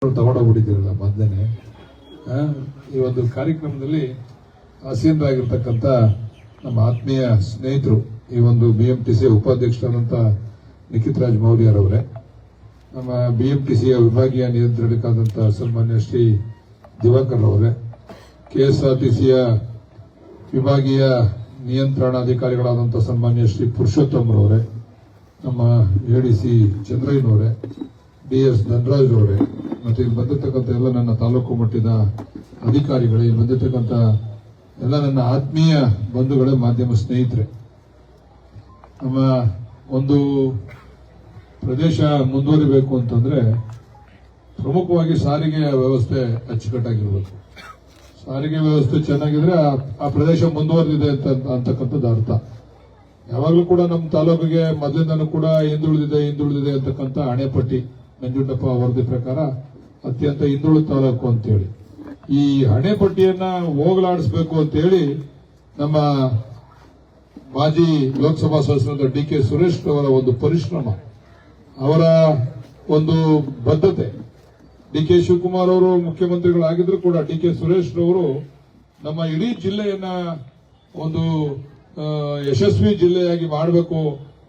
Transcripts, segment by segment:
ತಗೊಂಡೋಗ್ಬಿಟ್ಟಿದ್ದೀರಲ್ಲ ಮೊದಲೇ. ಈ ಒಂದು ಕಾರ್ಯಕ್ರಮದಲ್ಲಿ ಆಸೀನರಾಗಿರ್ತಕ್ಕಂಥ ನಮ್ಮ ಆತ್ಮೀಯ ಸ್ನೇಹಿತರು, ಈ ಒಂದು BMTC ಉಪಾಧ್ಯಕ್ಷರಾದಂಥ ನಿಖಿತ್ ರಾಜ್ ಮೌರ್ಯರವರೇ, ನಮ್ಮ BMTCಯ ವಿಭಾಗೀಯ ನಿಯಂತ್ರಣಕ್ಕಾದಂಥ ಸನ್ಮಾನ್ಯ ಶ್ರೀ ದಿವಾಕರ್ ಅವರೇ, KSRTCಯ ವಿಭಾಗೀಯ ನಿಯಂತ್ರಣಾಧಿಕಾರಿಗಳಾದಂಥ ಸನ್ಮಾನ್ಯ ಶ್ರೀ ಪುರುಷೋತ್ತಮರವರೇ, ನಮ್ಮ ADC ಚಂದ್ರಯ್ಯನವರೇ, DS ಧನರಾಜ್ ಅವರೇ, ಮತ್ತೆ ಇಲ್ಲಿ ಬಂದಿರತಕ್ಕಂಥ ಎಲ್ಲ ನನ್ನ ತಾಲೂಕು ಮಟ್ಟದ ಅಧಿಕಾರಿಗಳೇ, ಇಲ್ಲಿ ಬಂದಿರತಕ್ಕಂಥ ಎಲ್ಲ ನನ್ನ ಆತ್ಮೀಯ ಬಂಧುಗಳೇ, ಮಾಧ್ಯಮ ಸ್ನೇಹಿತರೆ, ನಮ್ಮ ಒಂದು ಪ್ರದೇಶ ಮುಂದುವರಿಬೇಕು ಅಂತಂದ್ರೆ ಪ್ರಮುಖವಾಗಿ ಸಾರಿಗೆ ವ್ಯವಸ್ಥೆ ಅಚ್ಚುಕಟ್ಟಾಗಿರ್ಬೇಕು. ಸಾರಿಗೆ ವ್ಯವಸ್ಥೆ ಚೆನ್ನಾಗಿದ್ರೆ ಆ ಪ್ರದೇಶ ಮುಂದುವರೆದಿದೆ ಅಂತಕ್ಕಂಥದ್ದು ಅರ್ಥ. ಯಾವಾಗಲೂ ಕೂಡ ನಮ್ಮ ತಾಲೂಕಿಗೆ ಮೊದಲಿಂದನೂ ಕೂಡ ಹಿಂದುಳಿದಿದೆ ಅಂತಕ್ಕಂಥ ಹಣೆಪಟ್ಟಿ ನಂಜುಂಡಪ್ಪ ವರದಿ ಪ್ರಕಾರ ಅತ್ಯಂತ ಹಿಂದುಳಿದ ತಾಲೂಕು ಅಂತೇಳಿ ಈ ಹಣೆಪಟ್ಟಿಯನ್ನ ಹೋಗಲಾಡಿಸಬೇಕು ಅಂತೇಳಿ ನಮ್ಮ ಮಾಜಿ ಲೋಕಸಭಾ ಸದಸ್ಯರಾದ DK ಸುರೇಶ್ ಅವರ ಒಂದು ಪರಿಶ್ರಮ, ಅವರ ಒಂದು ಬದ್ಧತೆ. DK ಶಿವಕುಮಾರ್ ಅವರು ಮುಖ್ಯಮಂತ್ರಿಗಳಾಗಿದ್ರು ಕೂಡ DK ಸುರೇಶ್ ಅವರು ನಮ್ಮ ಇಡೀ ಜಿಲ್ಲೆಯನ್ನ ಒಂದು ಯಶಸ್ವಿ ಜಿಲ್ಲೆಯಾಗಿ ಮಾಡಬೇಕು,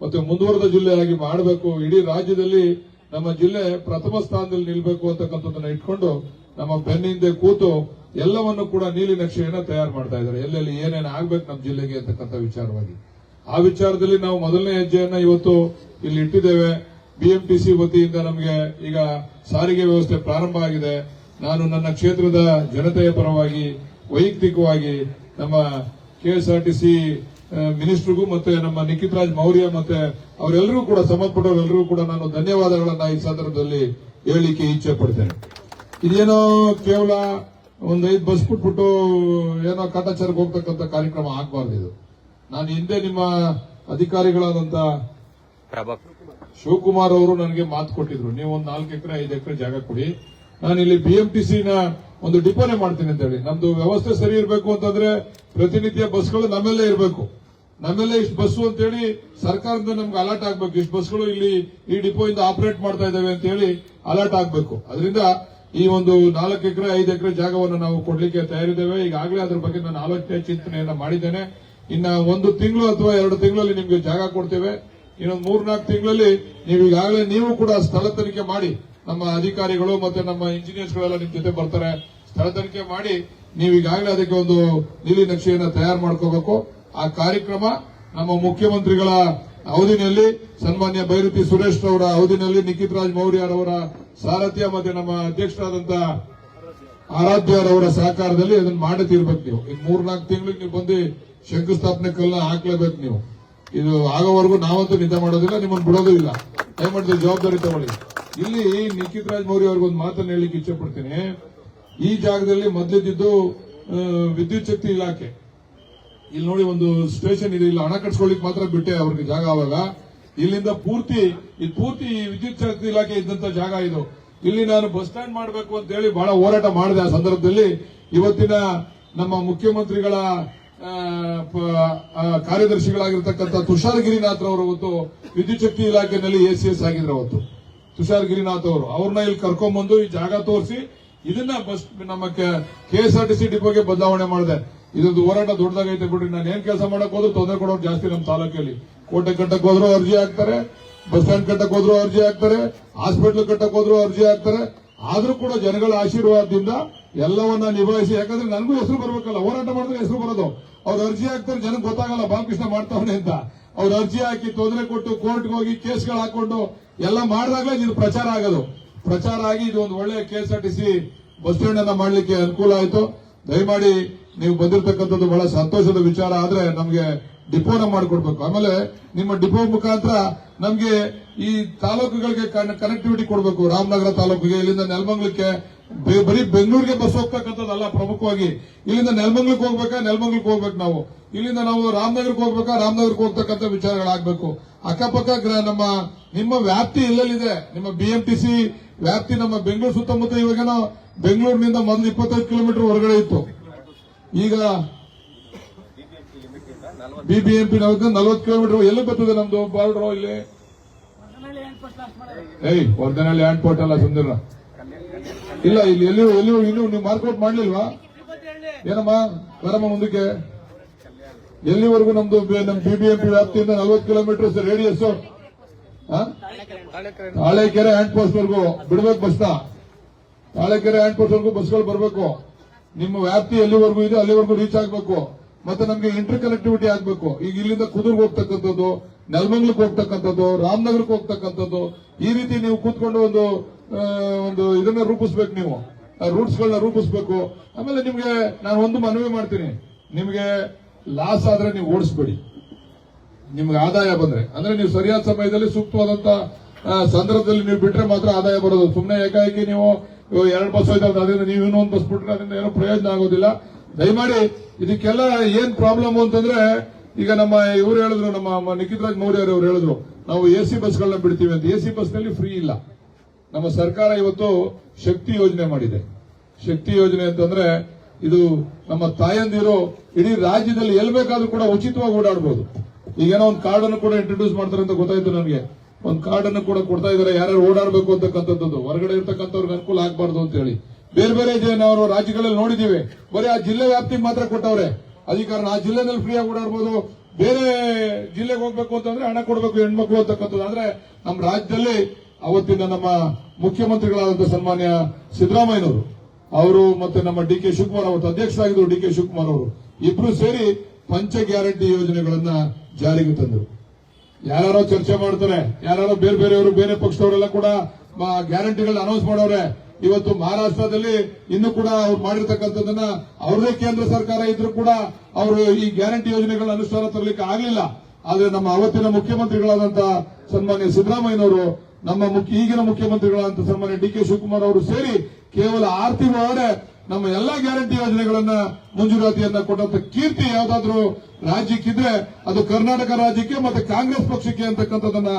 ಮತ್ತೆ ಮುಂದುವರೆದ ಜಿಲ್ಲೆಯಾಗಿ ಮಾಡಬೇಕು, ಇಡೀ ರಾಜ್ಯದಲ್ಲಿ ನಮ್ಮ ಜಿಲ್ಲೆ ಪ್ರಥಮ ಸ್ಥಾನದಲ್ಲಿ ನಿಲ್ಲಬೇಕು ಅಂತಕ್ಕಂಥದ್ದನ್ನ ಇಟ್ಕೊಂಡು ನಮ್ಮ ಬೆನ್ನಿಂದೆ ಕೂತು ಎಲ್ಲವನ್ನು ಕೂಡ ನೀಲಿ ನಕ್ಷೆಯನ್ನ ತಯಾರು ಮಾಡ್ತಾ ಇದ್ದಾರೆ. ಎಲ್ಲೆಲ್ಲಿ ಏನೇನು ಆಗ್ಬೇಕು ನಮ್ಮ ಜಿಲ್ಲೆಗೆ ಅಂತಕ್ಕಂಥ ವಿಚಾರವಾಗಿ. ಆ ವಿಚಾರದಲ್ಲಿ ನಾವು ಮೊದಲನೇ ಹೆಜ್ಜೆಯನ್ನ ಇವತ್ತು ಇಲ್ಲಿ ಇಟ್ಟಿದ್ದೇವೆ. BMTC ವತಿಯಿಂದ ನಮಗೆ ಈಗ ಸಾರಿಗೆ ವ್ಯವಸ್ಥೆ ಪ್ರಾರಂಭ ಆಗಿದೆ. ನಾನು ನನ್ನ ಕ್ಷೇತ್ರದ ಜನತೆಯ ಪರವಾಗಿ ವೈಯಕ್ತಿಕವಾಗಿ ನಮ್ಮ KSRTC ಮಿನಿಸ್ಟರ್ಗೂ ಮತ್ತೆ ನಮ್ಮ ನಿಖಿತ್ ರಾಜ್ ಮೌರ್ಯ ಮತ್ತೆ ಅವರೆಲ್ಲರೂ ಕೂಡ ಸಂಬಂಧಪಟ್ಟವರೆಲ್ಲರೂ ಕೂಡ ನಾನು ಧನ್ಯವಾದಗಳನ್ನ ಈ ಸಂದರ್ಭದಲ್ಲಿ ಹೇಳಲಿಕ್ಕೆ ಇಚ್ಛೆ ಪಡ್ತೇನೆ. ಇದೇನೋ ಕೇವಲ ಒಂದು 5 ಬಸ್ ಬಿಟ್ಬಿಟ್ಟು ಏನೋ ಕಾಟಾಚಾರಕ್ಕೆ ಹೋಗ್ತಕ್ಕಂಥ ಕಾರ್ಯಕ್ರಮ ಆಗಬಾರ್ದು. ಇದು ನಾನು ಹಿಂದೆ ನಿಮ್ಮ ಅಧಿಕಾರಿಗಳಾದಂತ ಶಿವಕುಮಾರ್ ಅವರು ನನಗೆ ಮಾತು ಕೊಟ್ಟಿದ್ರು, ನೀವು ಒಂದು 4 ಎಕರೆ 5 ಎಕರೆ ಜಾಗ ಕೊಡಿ, ನಾನು ಇಲ್ಲಿ BMTC ನ ಒಂದು ಡಿಪೋನೆ ಮಾಡ್ತೀನಿ ಅಂತ ಹೇಳಿ. ನಮ್ದು ವ್ಯವಸ್ಥೆ ಸರಿ ಇರಬೇಕು ಅಂತಂದ್ರೆ ಪ್ರತಿನಿತ್ಯ ಬಸ್ಗಳು ನಮ್ಮೆಲ್ಲೇ ಇರಬೇಕು, ನಮ್ಮೆಲ್ಲೇ ಇಷ್ಟು ಬಸ್ಸು ಅಂತೇಳಿ ಸರ್ಕಾರದಿಂದ ನಮ್ಗೆ ಅಲರ್ಟ್ ಆಗ್ಬೇಕು, ಇಷ್ಟು ಬಸ್ಗಳು ಇಲ್ಲಿ ಈ ಡಿಪೋ ಇಂದ ಆಪರೇಟ್ ಮಾಡ್ತಾ ಇದ್ದಾವೆ ಅಂತ ಹೇಳಿ ಅಲರ್ಟ್ ಆಗ್ಬೇಕು. ಅದರಿಂದ ಈ ಒಂದು 4 ಎಕರೆ 5 ಎಕರೆ ಜಾಗವನ್ನು ನಾವು ಕೊಡ್ಲಿಕ್ಕೆ ತಯಾರಿದ್ದೇವೆ. ಈಗಾಗಲೇ ಅದ್ರ ಬಗ್ಗೆ ನಾನು ಆಲೋಚನೆ ಚಿಂತನೆಯನ್ನ ಮಾಡಿದ್ದೇನೆ. ಇನ್ನ 1 ತಿಂಗಳು ಅಥವಾ 2 ತಿಂಗಳಲ್ಲಿ ನಿಮ್ಗೆ ಜಾಗ ಕೊಡ್ತೇವೆ. ಇನ್ನೊಂದು 3-4 ತಿಂಗಳಲ್ಲಿ ನೀವು ಈಗಾಗಲೇ ನೀವು ಕೂಡ ಸ್ಥಳ ತನಿಖೆ ಮಾಡಿ, ನಮ್ಮ ಅಧಿಕಾರಿಗಳು ಮತ್ತೆ ನಮ್ಮ ಇಂಜಿನಿಯರ್ಸ್ಗಳೆಲ್ಲ ನಿಮ್ ಜೊತೆ ಬರ್ತಾರೆ, ಸ್ಥಳ ತನಿಖೆ ಮಾಡಿ ನೀವು ಈಗಾಗಲೇ ಅದಕ್ಕೆ ಒಂದು ನೀಲಿ ನಕ್ಷೆಯನ್ನ ತಯಾರು ಮಾಡ್ಕೋಬೇಕು. ಆ ಕಾರ್ಯಕ್ರಮ ನಮ್ಮ ಮುಖ್ಯಮಂತ್ರಿಗಳ ಅವಧಿನಲ್ಲಿ, ಸನ್ಮಾನ್ಯ ಬೈರತಿ ಸುರೇಶ್ ಅವರ ಅವಧಿನಲ್ಲಿ, ನಿಖಿತ್ ರಾಜ್ ಮೌರ್ಯರವರ ಸಾರಥ್ಯ ಮತ್ತೆ ನಮ್ಮ ಅಧ್ಯಕ್ಷರಾದಂತ ಆರಾಧ್ಯರವರ ಸಹಕಾರದಲ್ಲಿ ಅದನ್ನ ಮಾಡಿ ತೀರ್ಬೇಕು. ನೀವು ಇನ್ನು 3-4 ತಿಂಗಳಿಗೆ ನೀವು ಬಂದು ಶಂಕುಸ್ಥಾಪನೆ ಕಲ್ಲನ್ನ ಹಾಕ್ಲೇಬೇಕು. ನೀವು ಇದು ಆಗೋವರೆಗೂ ನಾವಂತೂ ನಿದ್ದೆ ಮಾಡೋದಿಲ್ಲ, ನಿಮ್ಮನ್ನು ಬಿಡೋದು ಇಲ್ಲ. ದಯಮಾಡಿ ಜವಾಬ್ದಾರಿ ತಗೊಳ್ಳಿ. ಇಲ್ಲಿ ನಿಖಿತ್ ರಾಜ್ ಮೌರ್ಯ ಅವ್ರಿಗೊಂದು ಮಾತನ್ನು ಹೇಳಲಿಕ್ಕೆ ಇಚ್ಛೆ ಪಡ್ತೀನಿ. ಈ ಜಾಗದಲ್ಲಿ ಮೊದಲಿದ್ದು ವಿದ್ಯುತ್ ಶಕ್ತಿ ಇಲಾಖೆ, ಇಲ್ಲಿ ನೋಡಿ ಒಂದು ಸ್ಟೇಷನ್ ಇದೆ, ಇಲ್ಲಿ ಹಣ ಕಟ್ಸ್ಕೊಳ್ಳಿಕ್ ಮಾತ್ರ ಬಿಟ್ಟೆ ಅವ್ರಿಗೆ ಜಾಗ. ಅವಾಗ ಇಲ್ಲಿಂದ ಪೂರ್ತಿ ವಿದ್ಯುತ್ ಶಕ್ತಿ ಇಲಾಖೆ ಇದ್ದಂತ ಜಾಗ ಇದು. ಇಲ್ಲಿ ನಾನು ಬಸ್ ಸ್ಟ್ಯಾಂಡ್ ಮಾಡಬೇಕು ಅಂತ ಹೇಳಿ ಬಹಳ ಹೋರಾಟ ಮಾಡಿದೆ. ಆ ಸಂದರ್ಭದಲ್ಲಿ ಇವತ್ತಿನ ನಮ್ಮ ಮುಖ್ಯಮಂತ್ರಿಗಳ ಕಾರ್ಯದರ್ಶಿಗಳಾಗಿರ್ತಕ್ಕಂಥ ತುಷಾರ್ ಗಿರಿನಾಥ್ ಅವರು ಅವತ್ತು ವಿದ್ಯುತ್ ಶಕ್ತಿ ಇಲಾಖೆಯಲ್ಲಿ ACS ಆಗಿದ್ರು. ಅವತ್ತು ತುಷಾರ್ ಗಿರಿನಾಥ್ ಅವರು ಅವ್ರನ್ನ ಇಲ್ಲಿ ಕರ್ಕೊಂಡ್ಬಂದು ಈ ಜಾಗ ತೋರಿಸಿ ಇದನ್ನ ಬಸ್ ನಮ್ಮ KSRTC ಡಿಪೋಗೆ ಬದಲಾವಣೆ ಮಾಡಿದೆ. ಇದೊಂದು ಹೋರಾಟ ದೊಡ್ಡದಾಗೈತೆ ಬಿಡ್ರಿ. ನಾನು ಏನ್ ಕೆಲಸ ಮಾಡಕ್ ಹೋದ್ರು ತೊಂದರೆ ಕೊಡೋರು ಜಾಸ್ತಿ ನಮ್ಮ ತಾಲೂಕಲ್ಲಿ. ಕೋಟೆ ಕಟ್ಟಕ್ ಹೋದ್ರು ಅರ್ಜಿ ಹಾಕ್ತಾರೆ, ಬಸ್ ಸ್ಟ್ಯಾಂಡ್ ಕಟ್ಟಕ್ ಹೋದ್ರು ಅರ್ಜಿ ಹಾಕ್ತಾರೆ, ಹಾಸ್ಪಿಟಲ್ ಕಟ್ಟಕ್ ಹೋದ್ರು ಅರ್ಜಿ ಹಾಕ್ತಾರೆ. ಆದ್ರೂ ಕೂಡ ಜನಗಳ ಆಶೀರ್ವಾದದಿಂದ ಎಲ್ಲವನ್ನ ನಿಭಾಯಿಸಿ, ಯಾಕಂದ್ರೆ ನನಗೂ ಹೆಸರು ಬರ್ಬೇಕಲ್ಲ, ಹೋರಾಟ ಮಾಡಿದ್ರೆ ಹೆಸರು ಬರೋದು. ಅವ್ರು ಅರ್ಜಿ ಹಾಕ್ತಾರೆ, ಜನಕ್ಕೆ ಗೊತ್ತಾಗಲ್ಲ ಬಾಲಕೃಷ್ಣ ಮಾಡ್ತಾವನೆ ಅಂತ. ಅವ್ರು ಅರ್ಜಿ ಹಾಕಿ ತೊಂದರೆ ಕೊಟ್ಟು ಕೋರ್ಟ್ಗೆ ಹೋಗಿ ಕೇಸ್ಗಳು ಹಾಕೊಂಡು ಎಲ್ಲ ಮಾಡಿದಾಗಲೇ ಇದು ಪ್ರಚಾರ ಆಗೋದು. ಪ್ರಚಾರ ಆಗಿ ಇದು ಒಂದು ಒಳ್ಳೆ KSRTC ಬಸ್ ಸ್ಟ್ಯಾಂಡ್ ಅನ್ನ ಮಾಡ್ಲಿಕ್ಕೆ ಅನುಕೂಲ ಆಯ್ತು. ದಯಮಾಡಿ ನೀವು ಬಂದಿರತಕ್ಕಂಥದ್ದು ಬಹಳ ಸಂತೋಷದ ವಿಚಾರ. ಆದ್ರೆ ನಮ್ಗೆ ಡಿಪೋನ ಮಾಡಿಕೊಡ್ಬೇಕು. ಆಮೇಲೆ ನಿಮ್ಮ ಡಿಪೋ ಮುಖಾಂತರ ನಮ್ಗೆ ಈ ತಾಲೂಕುಗಳಿಗೆ ಕನೆಕ್ಟಿವಿಟಿ ಕೊಡಬೇಕು. ರಾಮನಗರ ತಾಲೂಕಿಗೆ, ಇಲ್ಲಿಂದ ನೆಲಮಂಗಲಕ್ಕೆ, ಬರೀ ಬೆಂಗಳೂರಿಗೆ ಬಸ್ ಹೋಗ್ತಕ್ಕಂಥದ್ದಲ್ಲ. ಪ್ರಮುಖವಾಗಿ ಇಲ್ಲಿಂದ ನೆಲಮಂಗಲಕ್ಕೆ ಹೋಗ್ಬೇಕು ನಾವು. ಇಲ್ಲಿಂದ ನಾವು ರಾಮನಗರಕ್ಕೆ ರಾಮನಗರಕ್ಕೆ ಹೋಗ್ತಕ್ಕಂಥ ವಿಚಾರಗಳಾಗಬೇಕು. ಅಕ್ಕಪಕ್ಕ ನಿಮ್ಮ ವ್ಯಾಪ್ತಿ ಎಲ್ಲೆಲ್ಲಿದೆ, ನಿಮ್ಮ BMTC ವ್ಯಾಪ್ತಿ ನಮ್ಮ ಬೆಂಗಳೂರು ಸುತ್ತಮುತ್ತ. ಇವಾಗೇನೋ ಬೆಂಗಳೂರಿನಿಂದ ಮೊದಲು 25 ಕಿಲೋಮೀಟರ್ ಹೊರಗಡೆ ಇತ್ತು, ಈಗ BBMP 40 ಕಿಲೋಮೀಟರ್. ಎಲ್ಲಿ ಬರ್ತದೆ ನಮ್ದು ಬಾರ್ಡರ್? ಇಲ್ಲಿ ವರ್ಧನಹಳ್ಳಿ ಏರ್ಪೋರ್ಟ್ ಅಲ್ಲ ಸುಂದರ ಇಲ್ಲ ಇಲ್ಲಿ ಎಲ್ಲಿಯೂ ಇನ್ನೂ ನೀವು ಮಾರ್ಕೌಟ್ ಮಾಡ್ಲಿಲ್ವಾ? ಏನಮ್ಮ ಬರಮ್ಮ ಮುಂದಕ್ಕೆ. ಎಲ್ಲಿವರೆಗೂ ನಮ್ ಬಿಬಿಎಂಪಿ ವ್ಯಾಪ್ತಿಯಿಂದ 40 kilometre radius Talekere hand post ವರ್ಗೂ ಬಿಡ್ಬೇಕು ಬಸ್ನ. ತಾಳೆಕೆರೆ ಹ್ಯಾಂಡ್ ಪೋಸ್ಟ್ ವರ್ಗೂ ಬಸ್ಗಳು ಬರಬೇಕು. ನಿಮ್ಮ ವ್ಯಾಪ್ತಿ ಎಲ್ಲಿವರೆಗೂ ಇದೆ ಅಲ್ಲಿವರೆಗೂ ರೀಚ್ ಆಗಬೇಕು. ಮತ್ತೆ ನಮ್ಗೆ ಇಂಟರ್ ಕನೆಕ್ಟಿವಿಟಿ ಆಗ್ಬೇಕು. ಈಗ ಇಲ್ಲಿಂದ ಕುದುರ್ಗ್ ಹೋಗ್ತಕ್ಕಂಥದ್ದು, ನೆಲಮಂಗ್ಲಕ್ಕೆ ಹೋಗ್ತಕ್ಕಂಥದ್ದು, ರಾಮನಗರಕ್ಕೆ ಹೋಗ್ತಕ್ಕಂಥದ್ದು, ಈ ರೀತಿ ನೀವು ಕೂತ್ಕೊಂಡು ಒಂದು ಇದನ್ನ ರೂಪಿಸ್ಬೇಕು. ನೀವು ರೂಟ್ಸ್ ಗಳನ್ನ ರೂಪಿಸ್ಬೇಕು. ಆಮೇಲೆ ನಿಮ್ಗೆ ನಾನು ಒಂದು ಮನವಿ ಮಾಡ್ತೀನಿ, ನಿಮ್ಗೆ ಲಾಸ್ ಆದ್ರೆ ನೀವು ಓಡಿಸ್ಬೇಡಿ. ನಿಮ್ಗೆ ಆದಾಯ ಬಂದ್ರೆ ಅಂದ್ರೆ ನೀವು ಸರಿಯಾದ ಸಮಯದಲ್ಲಿ ಸೂಕ್ತವಾದಂತ ಸಂದರ್ಭದಲ್ಲಿ ನೀವು ಬಿಟ್ರೆ ಮಾತ್ರ ಆದಾಯ ಬರೋದು. ಸುಮ್ಮನೆ ಏಕಾಏಕಿ ನೀವು 2 ಬಸ್ ಹೋಯ್ತಾವೆ ಅದರಿಂದ ನೀವು ಇನ್ನೊಂದು ಬಸ್ ಬಿಟ್ರೆ ಅದರಿಂದ ಏನೋ ಪ್ರಯೋಜನ ಆಗೋದಿಲ್ಲ. ದಯಮಾಡಿ ಇದಕ್ಕೆಲ್ಲ ಏನ್ ಪ್ರಾಬ್ಲಮ್ ಅಂತಂದ್ರೆ, ಈಗ ನಮ್ಮ ಇವರು ಹೇಳಿದ್ರು, ನಮ್ಮ ನಿಖಿತ್ ರಾಜ್ ಮೌರ್ಯ ಅವರು ಹೇಳಿದ್ರು, ನಾವು ಎಸಿ ಬಸ್ಗಳನ್ನ ಬಿಡ್ತೀವಿ ಅಂತ. ಎಸಿ ಬಸ್ ನಲ್ಲಿ ಫ್ರೀ ಇಲ್ಲ. ನಮ್ಮ ಸರ್ಕಾರ ಇವತ್ತು ಶಕ್ತಿ ಯೋಜನೆ ಮಾಡಿದೆ. ಶಕ್ತಿ ಯೋಜನೆ ಅಂತಂದ್ರೆ ಇದು ನಮ್ಮ ತಾಯಂದಿರು ಇಡೀ ರಾಜ್ಯದಲ್ಲಿ ಎಲ್ಲಿ ಬೇಕಾದ್ರೂ ಕೂಡ ಉಚಿತವಾಗಿ ಓಡಾಡಬಹುದು. ಈಗೇನೋ ಒಂದು ಕಾರ್ಡ್ ಅನ್ನು ಕೂಡ ಇಂಟ್ರೊಡ್ಯೂಸ್ ಮಾಡ್ತಾರೆ ಅಂತ ಗೊತ್ತಾಯ್ತು ನನಗೆ. ಒಂದು ಕಾರ್ಡ್ ಅನ್ನು ಕೂಡ ಕೊಡ್ತಾ ಇದ್ದಾರೆ, ಯಾರ್ಯಾರು ಓಡಾಡಬೇಕು ಅಂತಕ್ಕಂಥದ್ದು, ಹೊರಗಡೆ ಇರ್ತಕ್ಕಂಥವ್ರಿಗೆ ಅನುಕೂಲ ಆಗಬಾರ್ದು ಅಂತ ಹೇಳಿ. ಬೇರೆ ಬೇರೆ ನಾವು ರಾಜ್ಯಗಳಲ್ಲಿ ನೋಡಿದೀವಿ, ಬರೀ ಆ ಜಿಲ್ಲೆ ವ್ಯಾಪ್ತಿಗೆ ಮಾತ್ರ ಕೊಟ್ಟವ್ರೆ ಅಧಿಕಾರ. ಆ ಜಿಲ್ಲೆನಲ್ಲಿ ಫ್ರೀಯಾಗಿ ಓಡಾಡಬಹುದು. ಬೇರೆ ಜಿಲ್ಲೆಗೆ ಹೋಗ್ಬೇಕು ಅಂತಂದ್ರೆ ಹಣ ಕೊಡಬೇಕು ಹೆಣ್ಮಕ್ಳು ಅಂತಕ್ಕಂಥದ್ದು. ಆದ್ರೆ ನಮ್ಮ ರಾಜ್ಯದಲ್ಲಿ ಅವತ್ತಿನ ನಮ್ಮ ಮುಖ್ಯಮಂತ್ರಿಗಳಾದಂತಹ ಸನ್ಮಾನ್ಯ ಸಿದ್ದರಾಮಯ್ಯನವರು ಅವರು ಮತ್ತೆ ನಮ್ಮ ಡಿ ಕೆ ಶಿವಕುಮಾರ್ ಅವತ್ತು ಅಧ್ಯಕ್ಷರಾಗಿದ್ದರು. ಡಿ ಕೆ ಶಿವಕುಮಾರ್ ಅವರು ಇಬ್ರು ಸೇರಿ ಪಂಚ ಗ್ಯಾರಂಟಿ ಯೋಜನೆಗಳನ್ನ ಜಾರಿಗೆ ತಂದರು. ಯಾರೋ ಚರ್ಚೆ ಮಾಡ್ತಾರೆ, ಯಾರು ಬೇರೆ ಬೇರೆಯವರು, ಬೇರೆ ಪಕ್ಷದವರೆಲ್ಲ ಕೂಡ ಗ್ಯಾರಂಟಿಗಳನ್ನ ಅನೌನ್ಸ್ ಮಾಡವ್ರೆ. ಇವತ್ತು ಮಹಾರಾಷ್ಟ್ರದಲ್ಲಿ ಇನ್ನೂ ಕೂಡ ಅವ್ರು ಮಾಡಿರ್ತಕ್ಕಂಥದ್ದನ್ನ ಅವ್ರದೇ ಕೇಂದ್ರ ಸರ್ಕಾರ ಇದ್ರೂ ಕೂಡ ಅವರು ಈ ಗ್ಯಾರಂಟಿ ಯೋಜನೆಗಳನ್ನ ಅನುಷ್ಠಾನ ತರಲಿಕ್ಕೆ ಆಗಲಿಲ್ಲ. ಆದ್ರೆ ನಮ್ಮ ಅವತ್ತಿನ ಮುಖ್ಯಮಂತ್ರಿಗಳಾದಂತಹ ಸನ್ಮಾನ್ಯ ಸಿದ್ದರಾಮಯ್ಯನವರು, ನಮ್ಮ ಈಗಿನ ಮುಖ್ಯಮಂತ್ರಿಗಳಾದಂತಹ ಸನ್ಮಾನ್ಯ ಡಿ ಕೆ ಶಿವಕುಮಾರ್ ಅವರು ಸೇರಿ ಕೇವಲ 6 ತಿಂಗಳೊಳಗೆ ನಮ್ಮ ಎಲ್ಲಾ ಗ್ಯಾರಂಟಿ ಯೋಜನೆಗಳನ್ನ ಮಂಜೂರಾತಿಯನ್ನ ಕೊಟ್ಟಂತ ಕೀರ್ತಿ ಯಾವ್ದಾದ್ರು ರಾಜ್ಯಕ್ಕಿದ್ರೆ ಅದು ಕರ್ನಾಟಕ ರಾಜ್ಯಕ್ಕೆ ಮತ್ತೆ ಕಾಂಗ್ರೆಸ್ ಪಕ್ಷಕ್ಕೆ ಅಂತಕ್ಕಂಥದ್ದನ್ನ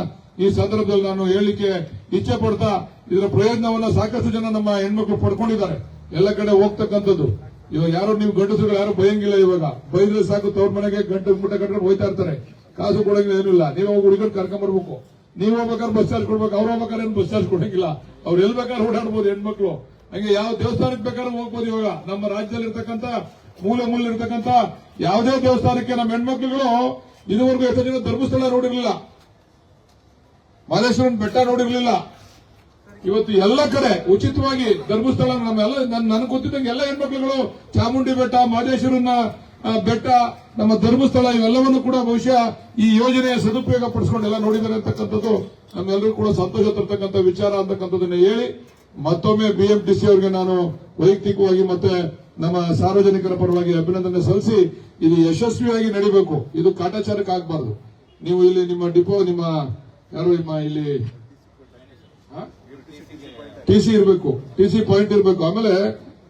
ಈ ಸಂದರ್ಭದಲ್ಲಿ ನಾನು ಹೇಳಲಿಕ್ಕೆ ಇಚ್ಛೆ ಪಡ್ತಾ, ಇದರ ಪ್ರಯೋಜನವನ್ನ ಸಾಕಷ್ಟು ಜನ ನಮ್ಮ ಹೆಣ್ಮಕ್ಳು ಪಡ್ಕೊಂಡಿದ್ದಾರೆ. ಎಲ್ಲ ಕಡೆ ಹೋಗ್ತಕ್ಕಂಥದ್ದು. ಇವಾಗ ಯಾರು ನೀವು ಗಂಡಸುಗಳು ಯಾರು ಭಯಂಗಿಲ್ಲ. ಇವಾಗ ಬೈದ್ರೆ ಸಾಕು ತವ್ರ ಮನೆಗೆ ಗಂಟೆ ಮುಟ್ಟ ಕಟ್ಕೊಂಡು ಹೋಯ್ತಾ ಇರ್ತಾರೆ. ಕಾಸು ಕೊಡಂಗಿಲ್ಲ, ಏನಿಲ್ಲ. ನೀವು ಹೋಗಿ ಹುಡುಗರು ಕರ್ಕೊಂಡ್ ಬರ್ಬೇಕು. ನೀವು ಹೋಗ್ಬೇಕಾದ್ರೆ ಬಸ್ ಚಾರ್ಜ್ ಕೊಡ್ಬೇಕು, ಅವ್ರು ಹೋಗ್ಬೇಕಾದ್ರೆ ಏನು ಬಸ್ ಚಾರ್ಜ್ ಕೊಡಂಗಿಲ್ಲ. ಅವ್ರು ಎಲ್ಲಿ ಬೇಕಾದ್ರೆ ಓಡಾಡ್ಬೋದು ಹೆಣ್ಮಕ್ಳು. ಹಂಗೆ ಯಾವ ದೇವಸ್ಥಾನಕ್ಕೆ ಬೇಕಾದ್ರೂ ಹೋಗ್ಬೋದು. ಇವಾಗ ನಮ್ಮ ರಾಜ್ಯದಲ್ಲಿ ಇರ್ತಕ್ಕಂಥ ಮೂಲೆ ಇರ್ತಕ್ಕಂಥ ಯಾವುದೇ ದೇವಸ್ಥಾನಕ್ಕೆ ನಮ್ಮ ಹೆಣ್ಮಕ್ಳುಗಳು ಇದುವರೆಗೂ ಎಷ್ಟೋ ಜನ ಧರ್ಮಸ್ಥಳ ನೋಡಿರ್ಲಿಲ್ಲ, ಮಹದೇಶ್ವರನ ಬೆಟ್ಟ ನೋಡಿರ್ಲಿಲ್ಲ. ಇವತ್ತು ಎಲ್ಲ ಕಡೆ ಉಚಿತವಾಗಿ ಧರ್ಮಸ್ಥಳ ನನಗೆ ಗೊತ್ತಿದ್ದಂಗೆ ಎಲ್ಲ ಹೆಣ್ಮಕ್ಳುಗಳು ಚಾಮುಂಡಿ ಬೆಟ್ಟ, ಮಹದೇಶ್ವರನ ಬೆಟ್ಟ, ನಮ್ಮ ಧರ್ಮಸ್ಥಳ ಇವೆಲ್ಲವನ್ನು ಕೂಡ ಬಹುಶಃ ಈ ಯೋಜನೆಯ ಸದುಪಯೋಗ ಪಡಿಸಿಕೊಂಡು ಎಲ್ಲ ನೋಡಿದ್ದಾರೆ ಅಂತಕ್ಕಂಥದ್ದು ನಮ್ಮೆಲ್ಲರೂ ಕೂಡ ಸಂತೋಷ ತರ್ತಕ್ಕಂಥ ವಿಚಾರ ಅಂತಕ್ಕಂಥದ್ದನ್ನ ಹೇಳಿ, ಮತ್ತೊಮ್ಮೆ ಬಿಎಂಟಿಸಿ ಅವರಿಗೆ ನಾನು ವೈಯಕ್ತಿಕವಾಗಿ ಮತ್ತೆ ನಮ್ಮ ಸಾರ್ವಜನಿಕರ ಪರವಾಗಿ ಅಭಿನಂದನೆ ಸಲ್ಲಿಸಿ, ಇದು ಯಶಸ್ವಿಯಾಗಿ ನಡೀಬೇಕು. ಇದು ಕಾಟಾಚಾರಕ್ಕೆ ಆಗಬಾರ್ದು. ನೀವು ಇಲ್ಲಿ ನಿಮ್ಮ ಡಿಪೋ, ನಿಮ್ಮ ಯಾರು ಇಲ್ಲಿ ಟಿಸಿ ಇರಬೇಕು, ಟಿಸಿ ಪಾಯಿಂಟ್ ಇರಬೇಕು. ಆಮೇಲೆ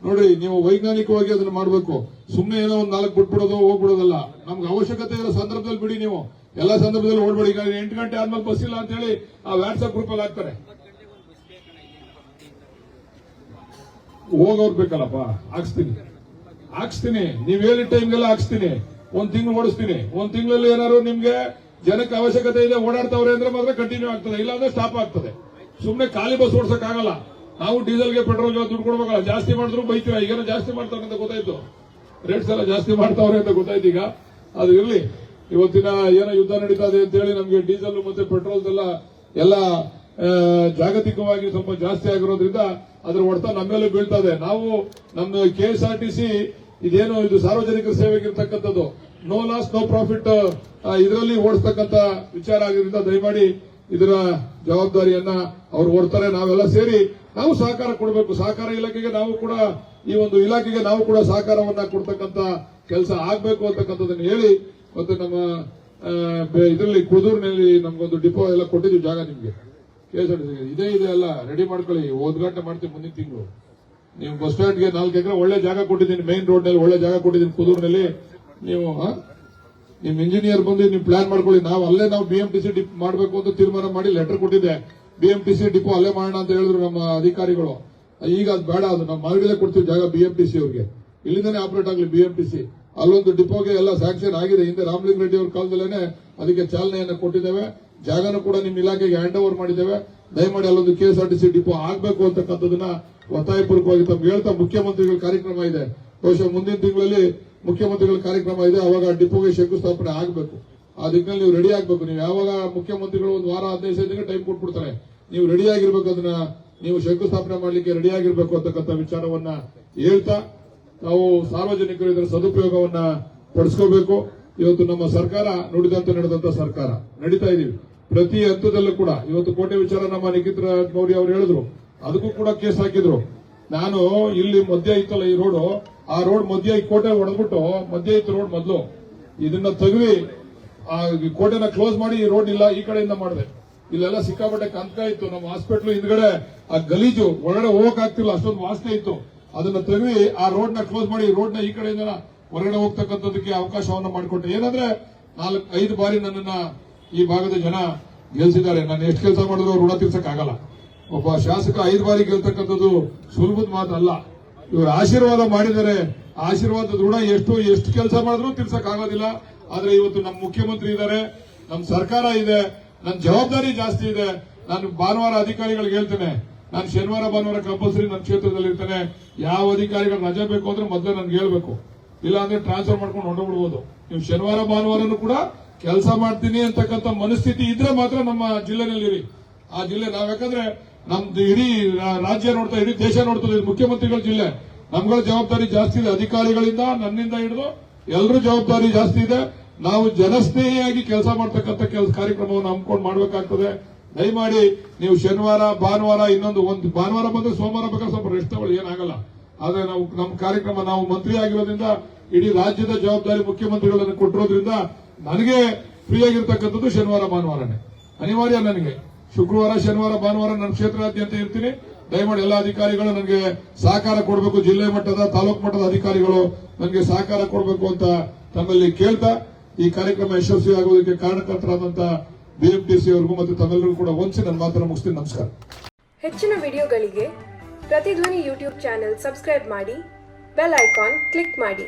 ನೋಡಿ, ನೀವು ವೈಜ್ಞಾನಿಕವಾಗಿ ಅದನ್ನ ಮಾಡಬೇಕು. ಸುಮ್ಮನೆ ಏನೋ ಒಂದು 4 ಬಿಟ್ಬಿಡೋದು ಹೋಗ್ಬಿಡೋದಲ್ಲ. ನಮ್ಗೆ ಅವಶ್ಯಕತೆ ಇರೋ ಸಂದರ್ಭದಲ್ಲಿ ಬಿಡಿ. ನೀವು ಎಲ್ಲಾ ಸಂದರ್ಭದಲ್ಲಿ ಓಡ್ಬೇಡಿ. ಈಗ 8 ಗಂಟೆ ಆದ್ಮೇಲೆ ಬಸ್ ಇಲ್ಲ ಅಂತ ಹೇಳಿ ಆ ವಾಟ್ಸ್ಆಪ್ ಗ್ರೂಪ್ ಅಲ್ಲಿ ಹಾಕ್ತಾರೆ. ಹೋಗೋರ್ ಬೇಕಲ್ಲಪ್ಪ, ಹಾಕ್ಸ್ತೀನಿ. ನೀವ್ ಹೇಳಿ ಟೈಮ್ಗೆಲ್ಲ ಹಾಕ್ಸ್ತೀನಿ. 1 ತಿಂಗಳು ಓಡಿಸ್ತೀನಿ. 1 ತಿಂಗಳಲ್ಲಿ ಏನಾದ್ರು ನಿಮ್ಗೆ ಜನಕ್ಕೆ ಅವಶ್ಯಕತೆ ಇದೆ, ಓಡಾಡ್ತಾವ್ರೆ ಅಂದ್ರೆ ಮಾತ್ರ ಕಂಟಿನ್ಯೂ ಆಗ್ತದೆ, ಇಲ್ಲಾಂದ್ರೆ ಸ್ಟಾಪ್ ಆಗ್ತದೆ. ಸುಮ್ನೆ ಖಾಲಿ ಬಸ್ ಓಡಿಸಕ್ ಆಗಲ್ಲ. ನಾವು ಡೀಸೆಲ್ಗೆ ಪೆಟ್ರೋಲ್ಗೆ ದುಡ್ಡು ಕೊಡ್ಬೇಕಲ್ಲ. ಜಾಸ್ತಿ ಮಾಡಿದ್ರು ಬೈತೀರ. ಈಗೇನೋ ಜಾಸ್ತಿ ಮಾಡ್ತಾವ್ರೆ ಅಂತ ಗೊತ್ತಾಯ್ತು, ರೇಟ್ಸ್ ಎಲ್ಲ ಜಾಸ್ತಿ ಮಾಡ್ತಾವ್ರೆ ಅಂತ ಗೊತ್ತಾಯ್ತು. ಈಗ ಅದು ಇರ್ಲಿ. ಇವತ್ತಿನ ಏನೋ ಯುದ್ಧ ನಡೀತಾ ಇದೆ ಅಂತ ಹೇಳಿ ನಮ್ಗೆ ಡೀಸೆಲ್ ಮತ್ತೆ ಪೆಟ್ರೋಲ್ದೆಲ್ಲ ಎಲ್ಲ ಜಾಗತಿಕವಾಗಿ ಸ್ವಲ್ಪ ಜಾಸ್ತಿ ಆಗಿರೋದ್ರಿಂದ ಅದ್ರ ಹೊಡೆತ ನಮ್ಮೇಲೆ ಬೀಳ್ತಾ ಇದೆ. ನಾವು ನಮ್ಮ ಕೆಎಸ್ಆರ್ಟಿಸಿ ಇದೇನು ಇದು ಸಾರ್ವಜನಿಕರ ಸೇವೆಗೆ ಇರ್ತಕ್ಕಂಥದ್ದು, ನೋ ಲಾಸ್ ನೋ ಪ್ರಾಫಿಟ್ ಇದರಲ್ಲಿ ಓಡಿಸ್ತಕ್ಕಂಥ ವಿಚಾರ ಆಗಿರೋದ್ರಿಂದ ದಯಮಾಡಿ ಇದರ ಜವಾಬ್ದಾರಿಯನ್ನ ಅವ್ರು ಓಡ್ತಾರೆ. ನಾವೆಲ್ಲ ಸೇರಿ ನಾವು ಸಹಕಾರ ಕೊಡಬೇಕು. ಸಹಕಾರ ಇಲಾಖೆಗೆ ನಾವು ಕೂಡ, ಈ ಒಂದು ಇಲಾಖೆಗೆ ನಾವು ಕೂಡ ಸಹಕಾರವನ್ನ ಕೊಡ್ತಕ್ಕಂಥ ಕೆಲಸ ಆಗ್ಬೇಕು ಅಂತಕ್ಕಂಥದ್ದನ್ನು ಹೇಳಿ, ಮತ್ತೆ ನಮ್ಮ ಇದರಲ್ಲಿ ಕುದೂರಿನಲ್ಲಿ ನಮ್ಗೊಂದು ಡಿಪೋ ಎಲ್ಲ ಕೊಟ್ಟಿದ್ವಿ ಜಾಗ ನಿಮ್ಗೆ. ಕೆಎಸ್ಆರ್ಟಿಸಿ ಇದೇ ಎಲ್ಲ ರೆಡಿ ಮಾಡ್ಕೊಳ್ಳಿ. ಉದ್ಘಾಟನೆ ಮಾಡ್ತೀವಿ ಮುಂದಿನ ತಿಂಗಳು. ನೀವು ಬಸ್ ಸ್ಟ್ಯಾಂಡ್ಗೆ 4 ಎಕರೆ ಒಳ್ಳೆ ಜಾಗ ಕೊಟ್ಟಿದ್ದೀನಿ, ಮೈನ್ ರೋಡ್ ನಲ್ಲಿ ಒಳ್ಳೆ ಜಾಗ ಕೊಟ್ಟಿದ್ದೀನಿ ಕುದೂರಿನಲ್ಲಿ. ನೀವು ನಿಮ್ ಇಂಜಿನಿಯರ್ ಬಂದು ನೀವು ಪ್ಲಾನ್ ಮಾಡ್ಕೊಳ್ಳಿ. ನಾವು ಬಿಎಂಟಿಸಿ ಡಿಪೋ ಮಾಡಬೇಕು ಅಂತ ತೀರ್ಮಾನ ಮಾಡಿ ಲೆಟರ್ ಕೊಟ್ಟಿದ್ದೆ. ಬಿಎಂಟಿಸಿ ಡಿಪೋ ಅಲ್ಲೇ ಮಾಡೋಣ ಅಂತ ಹೇಳಿದ್ರು ನಮ್ಮ ಅಧಿಕಾರಿಗಳು. ಈಗ ಅದು ಬೇಡ, ಅದು ನಾವು ಮಾರ್ಗದಲ್ಲೇ ಕೊಡ್ತೀವಿ ಜಾಗ ಬಿಎಂಟಿಸಿ ಅವ್ರಿಗೆ, ಇಲ್ಲಿಂದಾನೇ ಆಪರೇಟ್ ಆಗಲಿ ಬಿಎಂಟಿಸಿ. ಅಲ್ಲೊಂದು ಡಿಪೋಗೆ ಎಲ್ಲ ಸ್ಯಾಂಕ್ಷನ್ ಆಗಿದೆ. ಹಿಂದೆ ರಾಮಲಿಂಗ ರೆಡ್ಡಿ ಅವ್ರ ಕಾಲದಲ್ಲೇನೆ ಅದಕ್ಕೆ ಚಾಲನೆಯನ್ನು ಕೊಟ್ಟಿದ್ದೇವೆ. ಜಾಗನೂ ಕೂಡ ನಿಮ್ಮ ಇಲಾಖೆಗೆ ಹ್ಯಾಂಡ್ ಓವರ್ ಮಾಡಿದ್ದೇವೆ. ದಯಮಾಡಿ ಅಲ್ಲೊಂದು ಕೆಎಸ್ಆರ್ಟಿಸಿ ಡಿಪೋ ಆಗಬೇಕು ಅಂತಕ್ಕಂಥದನ್ನ ಒತ್ತಾಯಪೂರ್ವಕವಾಗಿ ತಮ್ಗೆ ಹೇಳ್ತಾ ಮುಖ್ಯಮಂತ್ರಿಗಳ ಕಾರ್ಯಕ್ರಮ ಇದೆ, ಬಹುಶಃ ಮುಂದಿನ ತಿಂಗಳಲ್ಲಿ ಮುಖ್ಯಮಂತ್ರಿಗಳ ಕಾರ್ಯಕ್ರಮ ಇದೆ, ಅವಾಗ ಡಿಪೋಗೆ ಶಂಕುಸ್ಥಾಪನೆ ಆಗಬೇಕು. ಆ ದಿಕ್ಕಿನಲ್ಲಿ ನೀವು ರೆಡಿ ಆಗ್ಬೇಕು. ನೀವು ಯಾವಾಗ ಮುಖ್ಯಮಂತ್ರಿಗಳು ಒಂದು ವಾರ 15 ದಿನ ಟೈಮ್ ಕೊಟ್ಬಿಡ್ತಾರೆ, ನೀವು ರೆಡಿ ಆಗಿರ್ಬೇಕು, ಅದನ್ನ ನೀವು ಶಂಕುಸ್ಥಾಪನೆ ಮಾಡ್ಲಿಕ್ಕೆ ರೆಡಿ ಆಗಿರ್ಬೇಕು ಅಂತಕ್ಕಂಥ ವಿಚಾರವನ್ನ ಹೇಳ್ತಾ ನಾವು ಸಾರ್ವಜನಿಕರು ಇದರ ಸದುಪಯೋಗವನ್ನ ಪಡಿಸ್ಕೋಬೇಕು. ಇವತ್ತು ನಮ್ಮ ಸರ್ಕಾರ ನುಡಿದಂತೆ ನಡೆದಂತ ಸರ್ಕಾರ ನಡೀತಾ ಇದೀವಿ. ಪ್ರತಿ ಹಂತದಲ್ಲೂ ಕೂಡ ಇವತ್ತು ಕೋಟೆ ವಿಚಾರ ನಮ್ಮ ನಿಖಿತ್ ಮೌರ್ಯ ಅವರು ಹೇಳಿದ್ರು, ಅದಕ್ಕೂ ಕೂಡ ಕೇಸ್ ಹಾಕಿದ್ರು. ನಾನು ಇಲ್ಲಿ ಮಧ್ಯ ಇತ್ತಲ್ಲ ಈ ರೋಡ್, ಆ ರೋಡ್ ಮಧ್ಯ ಈ ಕೋಟೆ ಹೊಡೆದ್ಬಿಟ್ಟು ಮಧ್ಯ ಇತ್ತು ರೋಡ್ ಮೊದಲು, ಇದನ್ನ ತೆಗೆದು ಆ ಕೋಟೆನ ಕ್ಲೋಸ್ ಮಾಡಿ ಈ ರೋಡ್ ಇಲ್ಲ ಈ ಕಡೆಯಿಂದ ಮಾಡಿದೆ. ಇಲ್ಲೆಲ್ಲ ಸಿಕ್ಕಾಪಟ್ಟೆ ಕಂಕ ಇತ್ತು. ನಮ್ಮ ಹಾಸ್ಪಿಟಲ್ ಹಿಂದ್ಗಡೆ ಆ ಗಲೀಜು ಒಳಗಡೆ ಹೋಗಕ್ ಆಗ್ತಿಲ್ಲ, ಅಷ್ಟೊಂದು ವಾಸನೆ ಇತ್ತು. ಅದನ್ನ ತೆಗೆದು ಆ ರೋಡ್ ನ ಕ್ಲೋಸ್ ಮಾಡಿ ರೋಡ್ ನ ಈ ಕಡೆಯಿಂದ ಹೊರಗಡೆ ಹೋಗ್ತಕ್ಕಂಥದಕ್ಕೆ ಅವಕಾಶವನ್ನ ಮಾಡಿಕೊಟ್ಟೆ. ಏನಂದ್ರೆ 4-5 ಬಾರಿ ನನ್ನನ್ನ ಈ ಭಾಗದ ಜನ ಗೆಲ್ಸಿದ್ದಾರೆ. ನಾನು ಎಷ್ಟು ಕೆಲಸ ಮಾಡಿದ್ರು ಋಣ ತೀರ್ಸಕ್ ಆಗಲ್ಲ. ಒಬ್ಬ ಶಾಸಕ 5 ಬಾರಿ ಗೆಲ್ತಕ್ಕಂಥದ್ದು ಸುಲಭದ ಮಾತಲ್ಲ. ಇವರು ಆಶೀರ್ವಾದ ಮಾಡಿದರೆ ಆಶೀರ್ವಾದದ ಋಣ ಎಷ್ಟು ಕೆಲಸ ಮಾಡಿದ್ರು ತೀರ್ಸಕ್ ಆಗೋದಿಲ್ಲ. ಆದ್ರೆ ಇವತ್ತು ನಮ್ಮ ಮುಖ್ಯಮಂತ್ರಿ ಇದ್ದಾರೆ, ನಮ್ಮ ಸರ್ಕಾರ ಇದೆ, ನನ್ನ ಜವಾಬ್ದಾರಿ ಜಾಸ್ತಿ ಇದೆ. ನಾನು ಭಾನುವಾರ ಅಧಿಕಾರಿಗಳಿಗೆ ಹೇಳ್ತೇನೆ, ನಾನು ಶನಿವಾರ ಭಾನುವಾರ ಕಂಪಲ್ಸರಿ ನನ್ನ ಕ್ಷೇತ್ರದಲ್ಲಿ ಇರ್ತೇನೆ. ಯಾವ ಅಧಿಕಾರಿಗಳು ರಜೆ ಬೇಕು ಅಂದ್ರೆ ಮೊದಲೇ ನನ್ಗೆ ಹೇಳ್ಬೇಕು, ಇಲ್ಲ ಅಂದ್ರೆ ಟ್ರಾನ್ಸ್ಫರ್ ಮಾಡ್ಕೊಂಡು ಹೊರಬಿಡ್ಬೋದು. ನೀವು ಶನಿವಾರ ಭಾನುವಾರನು ಕೂಡ ಕೆಲಸ ಮಾಡ್ತೀನಿ ಅಂತಕ್ಕಂಥ ಮನಸ್ಥಿತಿ ಇದ್ರೆ ಮಾತ್ರ ನಮ್ಮ ಜಿಲ್ಲೆನಲ್ಲಿ ಆ ಜಿಲ್ಲೆ ಯಾಕಂದ್ರೆ ನಮ್ದು ಇಡೀ ರಾಜ್ಯ ನೋಡ್ತಾ, ಇಡೀ ದೇಶ ನೋಡ್ತದೆ, ಮುಖ್ಯಮಂತ್ರಿಗಳ ಜಿಲ್ಲೆ. ನಮ್ಗಳ ಜವಾಬ್ದಾರಿ ಜಾಸ್ತಿ ಇದೆ, ಅಧಿಕಾರಿಗಳಿಂದ ನನ್ನಿಂದ ಹಿಡಿದು ಎಲ್ಲರೂ ಜವಾಬ್ದಾರಿ ಜಾಸ್ತಿ ಇದೆ. ನಾವು ಜನಸ್ನೇಹಿಯಾಗಿ ಕೆಲಸ ಮಾಡ್ತಕ್ಕಂಥ ಕಾರ್ಯಕ್ರಮವನ್ನು ಹಮ್ಮಿಕೊಂಡು ಮಾಡಬೇಕಾಗ್ತದೆ. ದಯಮಾಡಿ ನೀವು ಶನಿವಾರ ಭಾನುವಾರ ಒಂದು ಭಾನುವಾರ ಬಂದ್ರೆ ಸೋಮವಾರ ಬೇಕಾದ್ರೆ ಸ್ವಲ್ಪ ರೆಸ್ಟ್ ತಗೊಳ್ಳಿ, ಏನಾಗಲ್ಲ. ಆದ್ರೆ ನಾವು ನಮ್ಮ ಕಾರ್ಯಕ್ರಮ, ನಾವು ಮಂತ್ರಿ ಆಗಿರೋದ್ರಿಂದ ಇಡೀ ರಾಜ್ಯದ ಜವಾಬ್ದಾರಿ ಮುಖ್ಯಮಂತ್ರಿಗಳನ್ನು ಕೊಟ್ಟಿರೋದ್ರಿಂದ ನನಗೆ ಫ್ರೀ ಆಗಿರ್ತಕ್ಕಂಥದ್ದು ಶನಿವಾರ ಭಾನುವಾರನೇ ಅನಿವಾರ್ಯ. ನನಗೆ ಶುಕ್ರವಾರ ಶನಿವಾರ ಭಾನುವಾರ ನನ್ನ ಕ್ಷೇತ್ರಾದ್ಯಂತ ಇರ್ತೀನಿ. ದಯಮಾಡಿ ಎಲ್ಲ ಅಧಿಕಾರಿಗಳು ನನಗೆ ಸಹಕಾರ ಕೊಡಬೇಕು, ಜಿಲ್ಲೆ ಮಟ್ಟದ ತಾಲೂಕು ಮಟ್ಟದ ಅಧಿಕಾರಿಗಳು ನನಗೆ ಸಹಕಾರ ಕೊಡಬೇಕು ಅಂತ ತಮ್ಮಲ್ಲಿ ಕೇಳ್ತಾ ಈ ಕಾರ್ಯಕ್ರಮ ಯಶಸ್ವಿ ಆಗುವುದಕ್ಕೆ ಕಾರಣಕರ್ತರಾದಂತಹ BMTC ಅವರಿಗೂ ಮತ್ತು ತಮ್ಮೆಲ್ಲರಿಗೂ ಕೂಡ ವಂಚನೆ ನನ್ನ ಮಾತನ್ನು ಮುಗಿಸ್ತೀನಿ. ನಮಸ್ಕಾರ. ಹೆಚ್ಚಿನ ವಿಡಿಯೋಗಳಿಗೆ ಪ್ರತಿಧ್ವನಿ ಯೂಟ್ಯೂಬ್ ಚಾನೆಲ್ ಸಬ್ಸ್ಕ್ರೈಬ್ ಮಾಡಿ, ಬೆಲ್ ಐಕಾನ್ ಕ್ಲಿಕ್ ಮಾಡಿ.